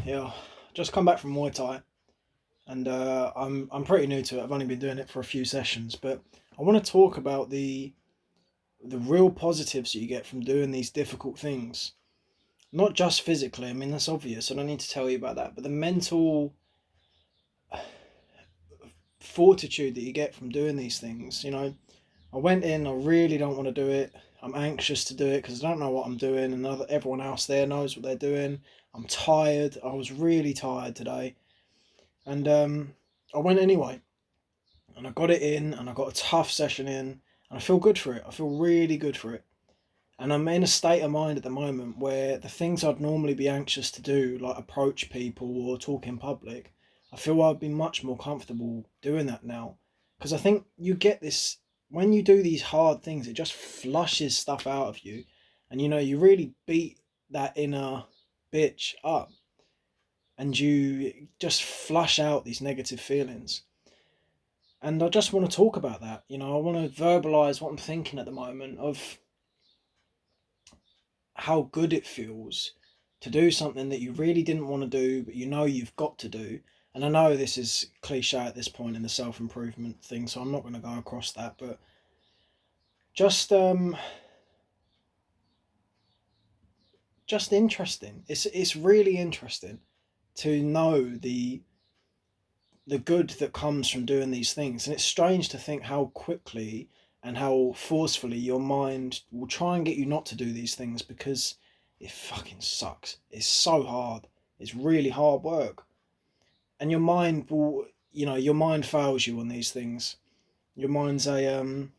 Yeah, just come back from Muay Thai, and I'm pretty new to it. I've only been doing it for a few sessions, but I want to talk about the real positives that you get from doing these difficult things. Not just physically. I mean, that's obvious. I don't need to tell you about that, but the mental fortitude that you get from doing these things. I went in. I really don't want to do it. I'm anxious to do it because I don't know what I'm doing, and everyone else there knows what they're doing. I'm tired. I was really tired today. And I went anyway, and I got it in, and I got a tough session in, and I feel good for it. I feel really good for it. And I'm in a state of mind at the moment where the things I'd normally be anxious to do, like approach people or talk in public, I feel I'd be much more comfortable doing that now. Because I think you get this, when you do these hard things, it just flushes stuff out of you. And you really beat that inner bitch up, and you just flush out these negative feelings. And I just want to talk about that. I want to verbalize what I'm thinking at the moment of how good it feels to do something that you really didn't want to do, but you've got to do. And I know this is cliche at this point in the self improvement thing, so I'm not going to go across that. But just just interesting. It's really interesting to know the good that comes from doing these things. And it's strange to think how quickly and how forcefully your mind will try and get you not to do these things because it fucking sucks. It's so hard. It's really hard work. And your mind fails you on these things. Your mind's an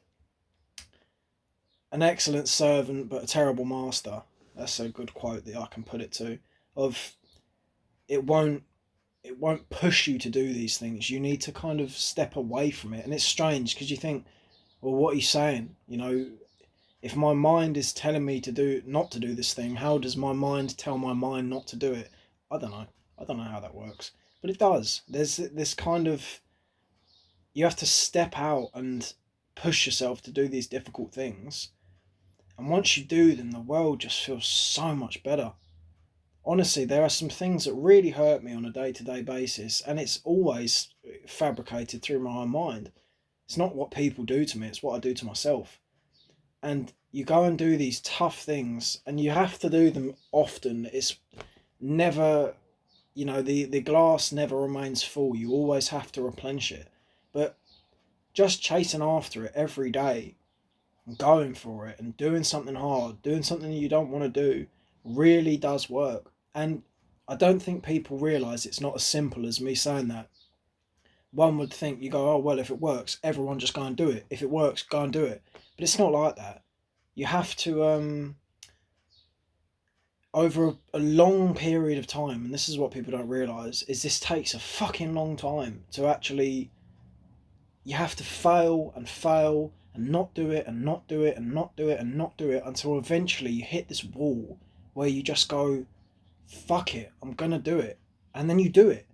excellent servant but a terrible master. That's a good quote that I can put it to. Of it won't it won't push you to do these things. You need to kind of step away from it. And it's strange because you think, well, what are you saying? If my mind is telling me not to do this thing, how does my mind tell my mind not to do it? I don't know. I don't know how that works. But it does. There's this kind of, you have to step out and push yourself to do these difficult things. And once you do, then the world just feels so much better. Honestly, there are some things that really hurt me on a day to day basis, and it's always fabricated through my own mind. It's not what people do to me, it's what I do to myself. And you go and do these tough things, and you have to do them often. It's never, the glass never remains full. You always have to replenish it. But just chasing after it every day, and going for it, and doing something hard, doing something you don't want to do, really does work. And I don't think people realise it's not as simple as me saying that. One would think, you go, oh, well, if it works, everyone just go and do it. If it works, go and do it. But it's not like that. You have to, over a long period of time, and this is what people don't realise, is this takes a fucking long time to actually, you have to fail and not do it and not do it and not do it and not do it until eventually you hit this wall where you just go, fuck it, I'm gonna do it. And then you do it.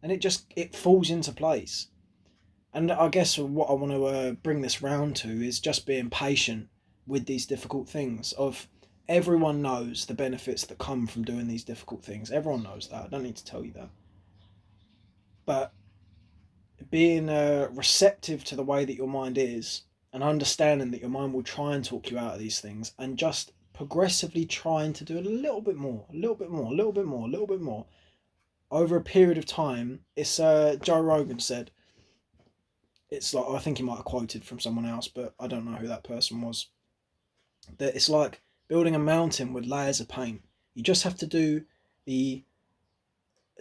And it falls into place. And I guess what I want to bring this round to is just being patient with these difficult things. Of everyone knows the benefits that come from doing these difficult things. Everyone knows that. I don't need to tell you that. But being receptive to the way that your mind is, and understanding that your mind will try and talk you out of these things, and just progressively trying to do it a little bit more, a little bit more, a little bit more, a little bit more over a period of time. It's Joe Rogan said, it's like, I think he might have quoted from someone else, but I don't know who that person was, that it's like building a mountain with layers of paint. You just have to do the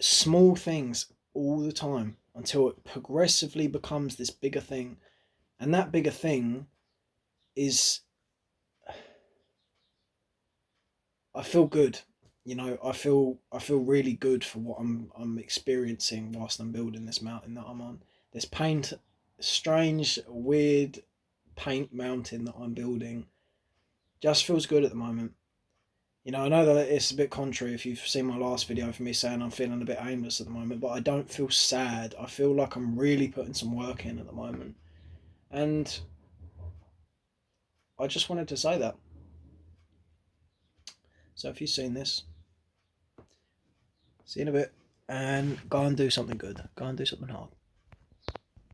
small things all the time until it progressively becomes this bigger thing. And that bigger thing is, I feel good. I feel really good for what I'm experiencing whilst I'm building this mountain that I'm on. This strange, weird paint mountain that I'm building just feels good at the moment. I know that it's a bit contrary if you've seen my last video for me saying I'm feeling a bit aimless at the moment, but I don't feel sad. I feel like I'm really putting some work in at the moment. And I just wanted to say that. So if you've seen this, See you in a bit. And go and do something good. Go and do something hard.